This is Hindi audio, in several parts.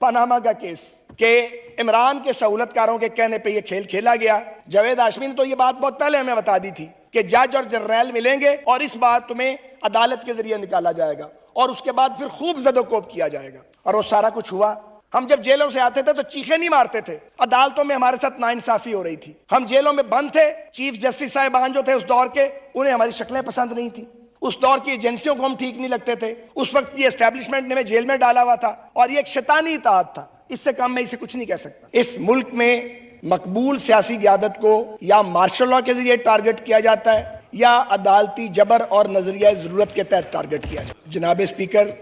पनामा का केस के इमरान के सहूलतकारों के कहने पे ये खेल खेला गया। जावेद हाशमी ने तो ये बात बहुत पहले हमें बता दी थी कि जज और जर्नैल मिलेंगे और इस बात तुम्हें अदालत के जरिए निकाला जाएगा और उसके बाद फिर खूब जदोकोब किया जाएगा। और वो सारा कुछ हुआ। हम जब जेलों से आते थे तो चीखे नहीं मारते थे, अदालतों में हमारे साथ नाइंसाफी हो रही थी। हम जेलों में बंद थे, चीफ जस्टिस साहिबान जो थे उस दौर के, उन्हें हमारी शक्लें पसंद नहीं थी, उस दौर की एजेंसियों को हम ठीक नहीं लगते थे, उस वक्त की एस्टेब्लिशमेंट ने हमें जेल में डाला हुआ था और ये एक शैतानी इताअत था। इससे कम मैं इसे कुछ नहीं कह सकता। इस मुल्क में मकबूल सियासी क़यादत को या मार्शल लॉ के जरिए टारगेट किया जाता है या अदालती जबर और नजरिया ज़रूरत के तहत टारगेट किया जाता है। जनाब स्पीकर,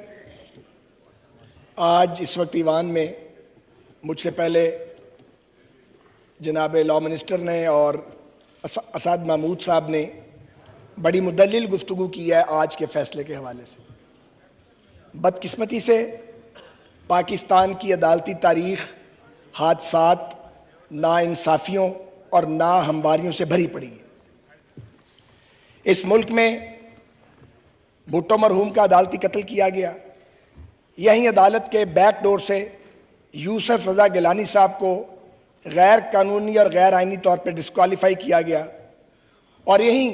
आज इस वक्त ईवान में मुझसे पहले जनाब लॉ मिनिस्टर ने और असाद महमूद साहब ने बड़ी मुदल्लिल गुफ्तगू की है आज के फैसले के हवाले से। बदकिस्मती से पाकिस्तान की अदालती तारीख हादसात, नाइंसाफ़ियों और नाहमवारियों से भरी पड़ी है। इस मुल्क में भुट्टो मरहूम का अदालती कत्ल किया गया। यहीं अदालत के बैक डोर से यूसुफ रज़ा गिलानी साहब को गैर कानूनी और गैर आइनी तौर पर डिस्क्वालीफाई किया गया। और यहीं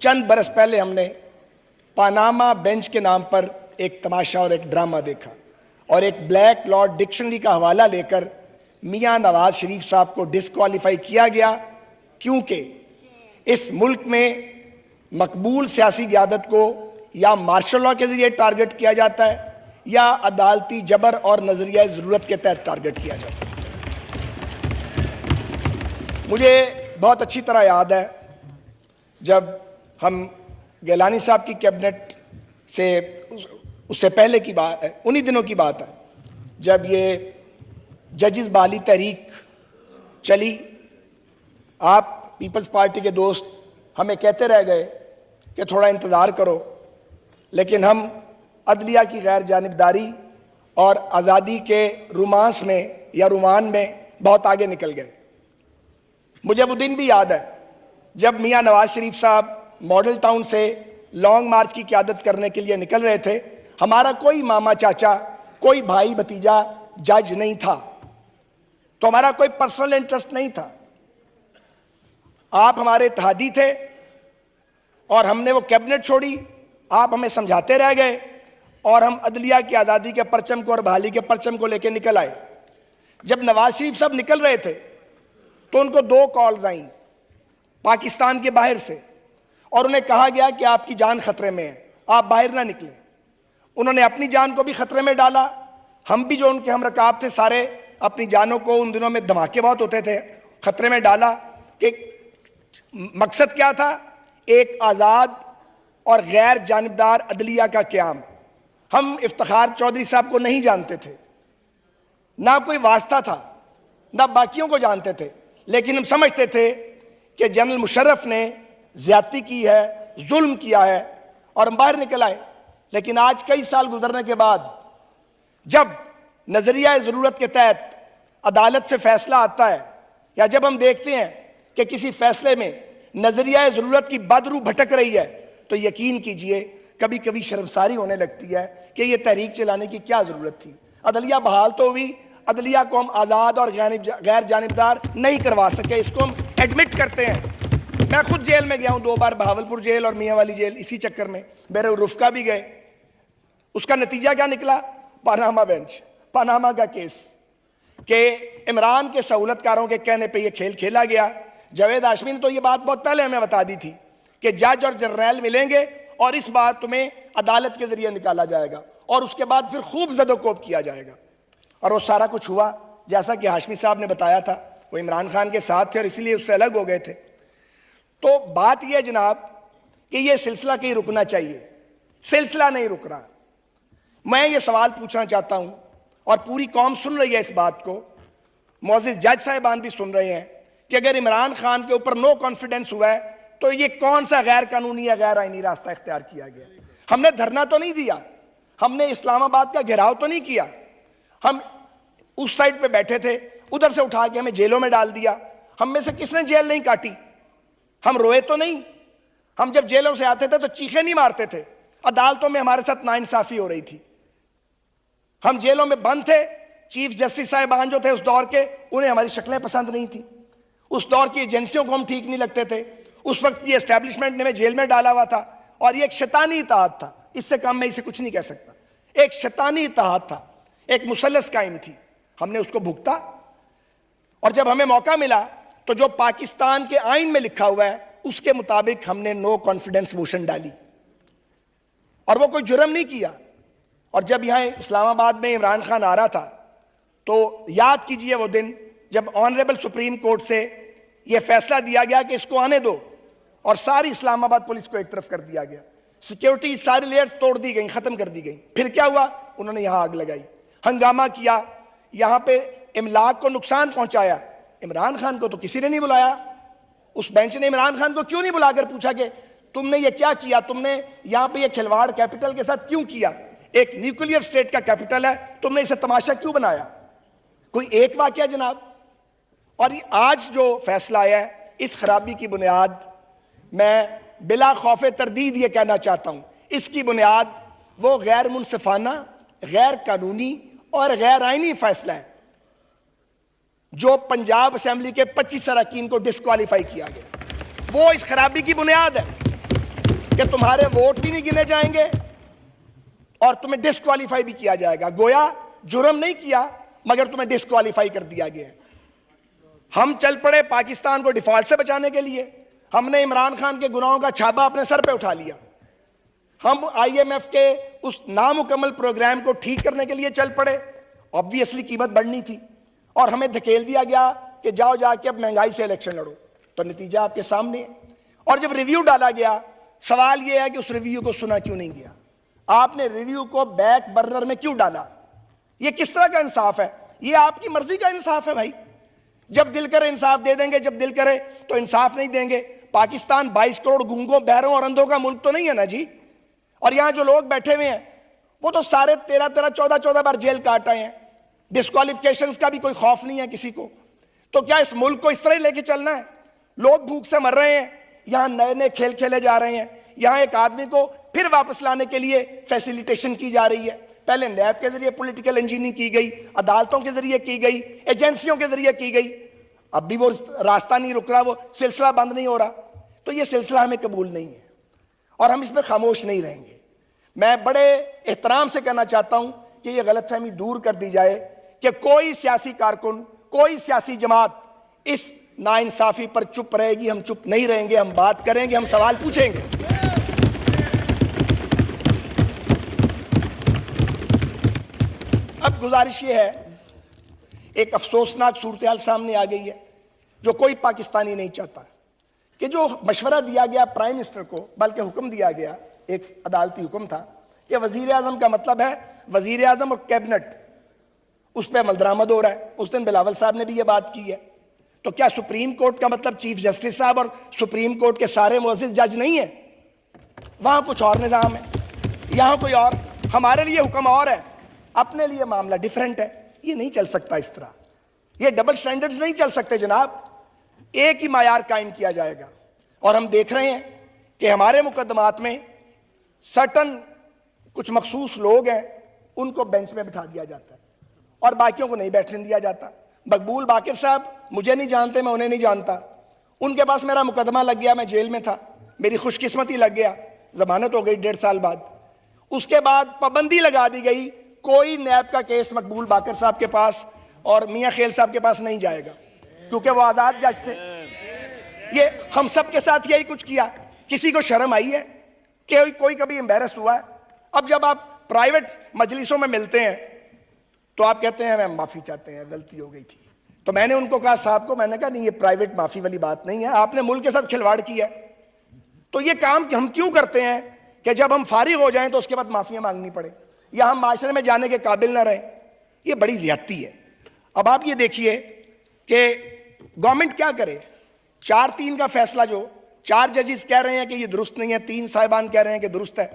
चंद बरस पहले हमने पनामा बेंच के नाम पर एक तमाशा और एक ड्रामा देखा और एक ब्लैक लॉ डिक्शनरी का हवाला लेकर मियां नवाज शरीफ साहब को डिस्क्वालीफाई किया गया, क्योंकि इस मुल्क में मकबूल सियासी क़यादत को या मार्शल लॉ के जरिए टारगेट किया जाता है या अदालती जबर और नजरिया ज़रूरत के तहत टारगेट किया जाता है। मुझे बहुत अच्छी तरह याद है जब हम गिलानी साहब की कैबिनेट से उससे पहले की बात है, उन्हीं दिनों की बात है जब ये जजिस बाली तहरीक चली। आप पीपल्स पार्टी के दोस्त हमें कहते रह गए कि थोड़ा इंतज़ार करो, लेकिन हम अदलिया की गैर जानिबदारी और आज़ादी के रोमांस में या रुमान में बहुत आगे निकल गए। मुझे वो दिन भी याद है जब मियां नवाज शरीफ साहब मॉडल टाउन से लॉन्ग मार्च की क़यादत करने के लिए निकल रहे थे। हमारा कोई मामा चाचा, कोई भाई भतीजा जज नहीं था, तो हमारा कोई पर्सनल इंटरेस्ट नहीं था। आप हमारे इत्तेहादी थे और हमने वो कैबिनेट छोड़ी, आप हमें समझाते रह गए और हम अदलिया की आज़ादी के परचम को और बहाली के परचम को लेकर निकल आए। जब नवाज शरीफ साहब निकल रहे थे तो उनको 2 कॉल्स आई पाकिस्तान के बाहर से और उन्हें कहा गया कि आपकी जान खतरे में है, आप बाहर ना निकलें। उन्होंने अपनी जान को भी खतरे में डाला, हम भी जो उनके हम रकाब थे सारे अपनी जानों को, उन दिनों में धमाके बहुत होते थे, खतरे में डाला। कि मकसद क्या था? एक आज़ाद और गैर जानिबदार अदलिया का क़याम। हम इफ्तिखार चौधरी साहब को नहीं जानते थे, ना कोई वास्ता था, ना बाकियों को जानते थे, लेकिन हम समझते थे कि जनरल मुशर्रफ ने ज़्यादती की है, जुल्म किया है और हम बाहर निकल आए। लेकिन आज कई साल गुजरने के बाद जब नज़रिया ज़रूरत के तहत अदालत से फैसला आता है या जब हम देखते हैं कि किसी फैसले में नज़रिया ज़रूरत की बदरू भटक रही है, तो यकीन कीजिए कभी कभी शर्मसारी होने लगती है कि ये तहरीक चलाने की क्या ज़रूरत थी। अदलिया बहाल तो हुई, अदलिया को हम आज़ाद और गैर जानिबदार नहीं करवा सके, इसको हम एडमिट करते हैं। मैं खुद जेल में गया हूँ 2 बार, बहावलपुर जेल और मियाँ वाली जेल, इसी चक्कर में। मेरे रुफ़का भी गए। उसका नतीजा क्या निकला? पनामा बेंच, पनामा का केस कि इमरान के सहूलतकारों के कहने पे ये खेल खेला गया। जावेद हाशमी ने तो ये बात बहुत पहले हमें बता दी थी कि जज और जर्नैल मिलेंगे और इस बात तुम्हें अदालत के जरिए निकाला जाएगा और उसके बाद फिर खूब जदोकोब किया जाएगा। और वो सारा कुछ हुआ जैसा कि हाशमी साहब ने बताया था। वो इमरान खान के साथ थे और इसीलिए उससे अलग हो गए थे। तो बात यह जनाब कि ये सिलसिला कहीं रुकना चाहिए, सिलसिला नहीं रुक रहा। मैं ये सवाल पूछना चाहता हूं और पूरी कौम सुन रही है इस बात को, मोअज़्ज़िज़ जज साहिबान भी सुन रहे हैं कि अगर इमरान खान के ऊपर नो कॉन्फिडेंस हुआ है तो ये कौन सा गैर कानूनी या गैर आईनी रास्ता इख्तियार किया गया? हमने धरना तो नहीं दिया, हमने इस्लामाबाद का घेराव तो नहीं किया, हम उस साइड पे बैठे थे, उधर से उठा के हमें जेलों में डाल दिया। हम में से किसने जेल नहीं काटी? हम रोए तो नहीं? हम जब जेलों से आते थे तो चीखे नहीं मारते थे, अदालतों में हमारे साथ नाइंसाफी हो रही थी। हम जेलों में बंद थे, चीफ जस्टिस साहिबान जो थे उस दौर के, उन्हें हमारी शक्लें पसंद नहीं थी। उस दौर की एजेंसियों को हम ठीक नहीं लगते थे। उस वक्त की एस्टैब्लिशमेंट ने हमें जेल में डाला हुआ था, और ये एक शैतानी इत्तेहाद था। इससे कम मैं इसे कुछ नहीं कह सकता। एक शैतानी इत्तेहाद था, एक मुसल्लस कायम थी। हमने उसको भुगता, और जब हमें मौका मिला तो जो पाकिस्तान के आइन में लिखा हुआ है उसके मुताबिक हमने नो कॉन्फिडेंस मोशन डाली, और वो कोई जुर्म नहीं किया। और जब यहां इस्लामाबाद में इमरान खान आ रहा था, तो याद कीजिए वो दिन जब ऑनरेबल सुप्रीम कोर्ट से ये फैसला दिया गया कि इसको आने दो, और सारी इस्लामाबाद पुलिस को एक तरफ कर दिया गया, सिक्योरिटी सारी लेयर्स तोड़ दी गई, खत्म कर दी गई। फिर क्या हुआ? उन्होंने यहां आग लगाई, हंगामा किया, यहां पे इमलाक को नुकसान पहुंचाया। इमरान खान को तो किसी ने नहीं बुलाया। उस बेंच ने इमरान खान को क्यों नहीं बुलाकर पूछा कि तुमने ये क्या किया, तुमने यहां पे ये खिलवाड़ कैपिटल के साथ क्यों किया? एक न्यूक्लियर स्टेट का कैपिटल है, तुमने इसे तमाशा क्यों बनाया? कोई एक वाकया जनाब। और आज जो फैसला आया है, इस खराबी की बुनियाद मैं बिला खौफे तरदीद ये कहना चाहता हूं, इसकी बुनियाद वो गैर मुनसिफाना, गैर कानूनी और गैर आईनी फैसला है जो पंजाब असेंबली के 25 अरकान को डिस्क्वालीफाई किया गया। वो इस खराबी की बुनियाद है कि तुम्हारे वोट भी नहीं गिने जाएंगे और तुम्हें डिस्क्वालीफाई भी किया जाएगा। गोया जुर्म नहीं किया, मगर तुम्हें डिस्क्वालीफाई कर दिया गया। हम चल पड़े पाकिस्तान को डिफॉल्ट से बचाने के लिए। हमने इमरान खान के गुनाहों का छाबा अपने सर पे उठा लिया। हम IMF के उस नामुकम्मल प्रोग्राम को ठीक करने के लिए चल पड़े। ऑब्वियसली कीमत बढ़नी थी, और हमें धकेल दिया गया कि जाओ जाके अब महंगाई से इलेक्शन लड़ो। तो नतीजा आपके सामने है। और जब रिव्यू डाला गया, सवाल यह है कि उस रिव्यू को सुना क्यों नहीं गया? आपने रिव्यू को बैक बर्नर में क्यों डाला? यह किस तरह का इंसाफ है? यह आपकी मर्जी का इंसाफ है भाई। जब दिल करे इंसाफ दे देंगे, जब दिल करे तो इंसाफ नहीं देंगे। पाकिस्तान 22 करोड़ गूंगों, बहरों और अंधों का मुल्क तो नहीं है ना जी। और यहां जो लोग बैठे हुए हैं वो तो सारे 13 14 बार जेल काट आए हैं। डिस्क्वालिफिकेशन का भी कोई खौफ नहीं है किसी को। तो क्या इस मुल्क को इस तरह लेके चलना है? लोग भूख से मर रहे हैं, यहां नए नए खेल खेले जा रहे हैं। यहां एक आदमी को फिर वापस लाने के लिए फैसिलिटेशन की जा रही है। पहले नैब के जरिए पॉलिटिकल इंजीनियरिंग की गई, अदालतों के जरिए की गई, एजेंसियों के जरिए की गई। अब भी वो रास्ता नहीं रुक रहा, वो सिलसिला बंद नहीं हो रहा। तो ये सिलसिला हमें कबूल नहीं है, और हम इसमें खामोश नहीं रहेंगे। मैं बड़े एहतराम से कहना चाहता हूं कि यह गलतफहमी दूर कर दी जाए कि कोई सियासी कारकुन, कोई सियासी जमात इस नाइंसाफी पर चुप रहेगी। हम चुप नहीं रहेंगे, हम बात करेंगे, हम सवाल पूछेंगे। अब गुजारिश ये है, एक अफसोसनाक सूरत-ए-हाल सामने आ गई है जो कोई पाकिस्तानी नहीं चाहता, कि जो मशवरा दिया गया प्राइम मिनिस्टर को, बल्कि हुक्म दिया गया, एक अदालती हुक्म था कि वजीर आजम का मतलब है वजीर आजम और कैबिनेट, उस पर अमल दरामद हो रहा है। उस दिन बिलावल साहब ने भी ये बात की है। तो क्या सुप्रीम कोर्ट का मतलब चीफ जस्टिस साहब और सुप्रीम कोर्ट के सारे मुअज़्ज़िज़ जज नहीं है? वहां कुछ और निज़ाम है, यहां कोई और। हमारे लिए हुक्म और है, अपने लिए मामला डिफरेंट है। ये नहीं चल सकता इस तरह, ये डबल स्टैंडर्ड्स नहीं चल सकते जनाब। एक ही मायार कायम किया जाएगा। और हम देख रहे हैं कि हमारे मुकदमात में सर्टन कुछ मखसूस लोग हैं, उनको बेंच में बिठा दिया जाता है और बाकियों को नहीं बैठने दिया जाता। मकबूल बाकिर साहब मुझे नहीं जानते, मैं उन्हें नहीं जानता। उनके पास मेरा मुकदमा लग गया, मैं जेल में था, मेरी खुशकिस्मती लग गया, जमानत हो गई 1.5 साल बाद। उसके बाद पाबंदी लगा दी गई, कोई नैब का केस मकबूल बाकिर साहब के पास और मियां खेल साहब के पास नहीं जाएगा, क्योंकि वो आजाद जज थे। ये हम सब के साथ यही कुछ किया। किसी को शर्म आई है कि कोई कभी एम्बेरस हुआ है? अब जब आप प्राइवेट मजलिसों में मिलते हैं तो आप कहते हैं हम माफी चाहते हैं, गलती हो गई थी। तो मैंने उनको कहा, साहब को मैंने कहा, नहीं ये प्राइवेट माफी वाली बात नहीं है, आपने मुल्क के साथ खिलवाड़ किया है। तो ये काम हम क्यों करते हैं कि जब हम फारिग हो जाएं तो उसके बाद माफिया मांगनी पड़े, या हम माशरे में जाने के काबिल ना रहें? ये बड़ी ज्यादती है। अब आप ये देखिए कि गवर्नमेंट क्या करे। 4-3 का फैसला, जो 4 जजेस कह रहे हैं कि ये दुरुस्त नहीं है, 3 साहिबान कह रहे हैं कि दुरुस्त है,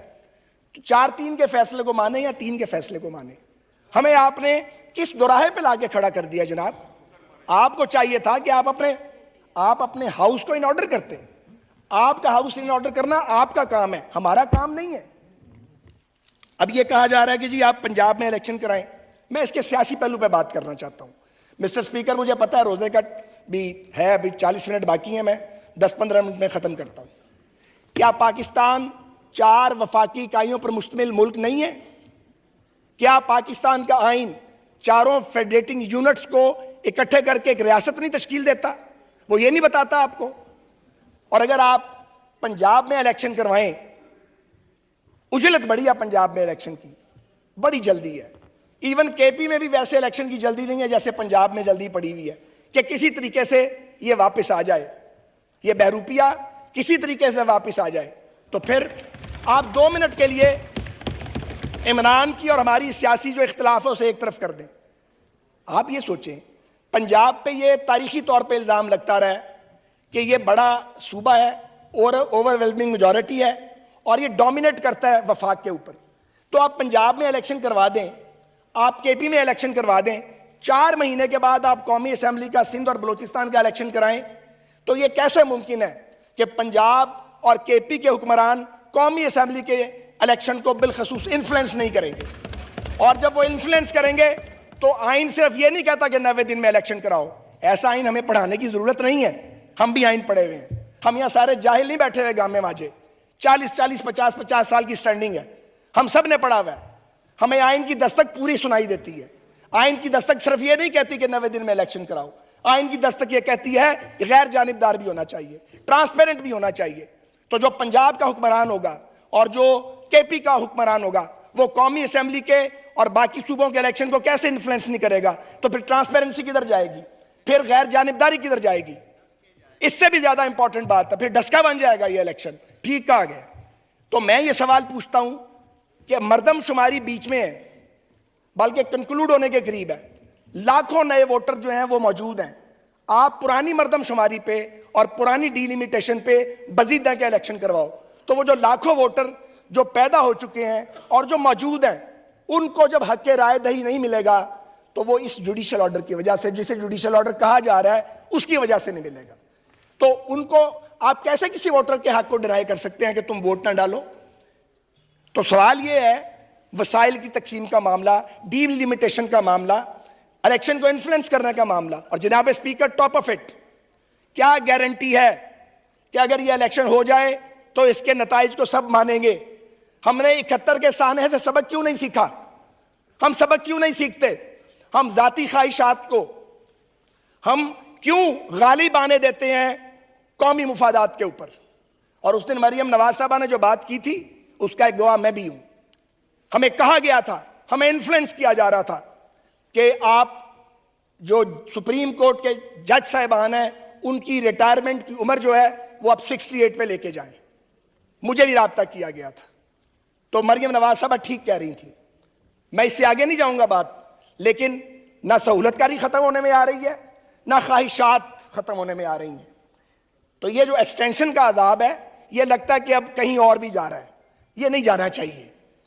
तो 4-3 के फैसले को माने या 3 के फैसले को माने? हमें आपने किस दोराहे पे लाके खड़ा कर दिया जनाब? आपको चाहिए था कि आप अपने हाउस को इन ऑर्डर करते। आपका हाउस इन ऑर्डर करना आपका काम है, हमारा काम नहीं है। अब ये कहा जा रहा है कि जी आप पंजाब में इलेक्शन कराएं। मैं इसके सियासी पहलू पे बात करना चाहता हूं। मिस्टर स्पीकर, मुझे पता है रोजे का भी है, अभी 40 मिनट बाकी है, मैं 10-15 मिनट में खत्म करता हूं। क्या पाकिस्तान 4 वफाकी इकाइयों पर मुश्तमिल मुल्क नहीं है? क्या पाकिस्तान का आइन चारों फेडरेटिंग यूनिट्स को इकट्ठे करके एक रियासत नहीं तश्कील देता? वो ये नहीं बताता आपको? और अगर आप पंजाब में इलेक्शन करवाएं, उजलत बड़ी है पंजाब में इलेक्शन की, बड़ी जल्दी है। इवन केपी में भी वैसे इलेक्शन की जल्दी नहीं है जैसे पंजाब में जल्दी पड़ी हुई है कि किसी तरीके से ये वापस आ जाए, ये बहरूपिया किसी तरीके से वापस आ जाए। तो फिर आप 2 मिनट के लिए इमरान की और हमारी सियासी जो इख्तिलाफ है उसे एक तरफ कर दें। आप ये सोचें, पंजाब पे ये तारीखी तौर पे इल्ज़ाम लगता रहा है कि ये बड़ा सूबा है और ओवरवेलमिंग मेजॉरिटी है और ये डोमिनेट करता है वफाक के ऊपर। तो आप पंजाब में इलेक्शन करवा दें, आप केपी में इलेक्शन करवा दें, 4 महीने के बाद आप कौमी असम्बली का सिंध और बलूचिस्तान का इलेक्शन कराएं, तो ये कैसे मुमकिन है कि पंजाब और केपी के हुक्मरान कौमी असम्बली के इलेक्शन को बिलखसूस इन्फ्लुएंस नहीं करेंगे? और जब वो इन्फ्लुएंस करेंगे तो आइन सिर्फ ये नहीं कहता कि 90 दिन में इलेक्शन कराओ। ऐसा आइन हमें पढ़ाने की जरूरत नहीं है, हम भी आइन पढ़े हुए हैं। हम यहाँ सारे जाहिल नहीं बैठे हुए गाँव में माजे, 40-40, 50-50 साल की स्टैंडिंग है, हम सब ने पढ़ा हुआ है। हमें आइन की दस्तक पूरी सुनाई देती है। आइन की दस्तक सिर्फ ये नहीं कहती कि 90 दिन में इलेक्शन कराओ, आइन की दस्तक ये कहती है कि गैर जानिबदार भी होना चाहिए, ट्रांसपेरेंट भी होना चाहिए। तो जो पंजाब का हुक्मरान होगा और जो केपी का हुक्मरान होगा वो कौमी असेंबली के और बाकी सूबों के इलेक्शन को कैसे इन्फ्लुएंस नहीं करेगा? तो फिर ट्रांसपेरेंसी किधर जाएगी, फिर गैर जानिबदारी किधर जाएगी? इससे भी ज्यादा इंपॉर्टेंट बात है, फिर डस्का बन जाएगा ये इलेक्शन। ठीक कहा गया। तो मैं ये सवाल पूछता हूं कि मर्दमशुमारी बीच में है, बल्कि कंक्लूड होने के करीब है, लाखों नए वोटर जो हैं वो मौजूद हैं। आप पुरानी मर्दमशुमारी पे और पुरानी डिलिमिटेशन पे बजीदा के इलेक्शन करवाओ, तो वो जो लाखों वोटर जो पैदा हो चुके हैं और जो मौजूद हैं उनको जब हक के राय दही नहीं मिलेगा तो वो इस जुडिशल ऑर्डर की वजह से, जिसे जुडिशल ऑर्डर कहा जा रहा है, उसकी वजह से नहीं मिलेगा। तो उनको आप कैसे किसी वोटर के हक को डिनाई कर सकते हैं कि तुम वोट ना डालो? तो सवाल ये है, वसाइल की तकसीम का मामला, डिलिमिटेशन का मामला, इलेक्शन को इन्फ्लुएंस करने का मामला, और जनाब स्पीकर टॉप ऑफ इट, क्या गारंटी है कि अगर ये इलेक्शन हो जाए तो इसके नताइज को सब मानेंगे? हमने 71 के सानहे से सबक क्यों नहीं सीखा? हम सबक क्यों नहीं सीखते? हम जाती ख्वाहिशात को हम क्यों गालिब आने देते हैं कौमी मुफादात के ऊपर? और उस दिन मरियम नवाज साहबा ने जो बात की थी उसका एक गवाह मैं भी हूं। हमें कहा गया था, हमें इन्फ्लुएंस किया जा रहा था कि आप जो सुप्रीम कोर्ट के जज साहिबान हैं उनकी रिटायरमेंट की उम्र जो है वो अब 68 पे लेके जाएं। मुझे भी राब्ता किया गया था। तो मरियम नवाज साहबा ठीक कह रही थी। मैं इससे आगे नहीं जाऊंगा बात, लेकिन ना सहूलतकारी खत्म होने में आ रही है, ना ख्वाहिशात खत्म होने में आ रही हैं। तो ये जो एक्सटेंशन का अजाब है, ये लगता है कि अब कहीं और भी जा रहा है। ये नहीं जाना चाहिए।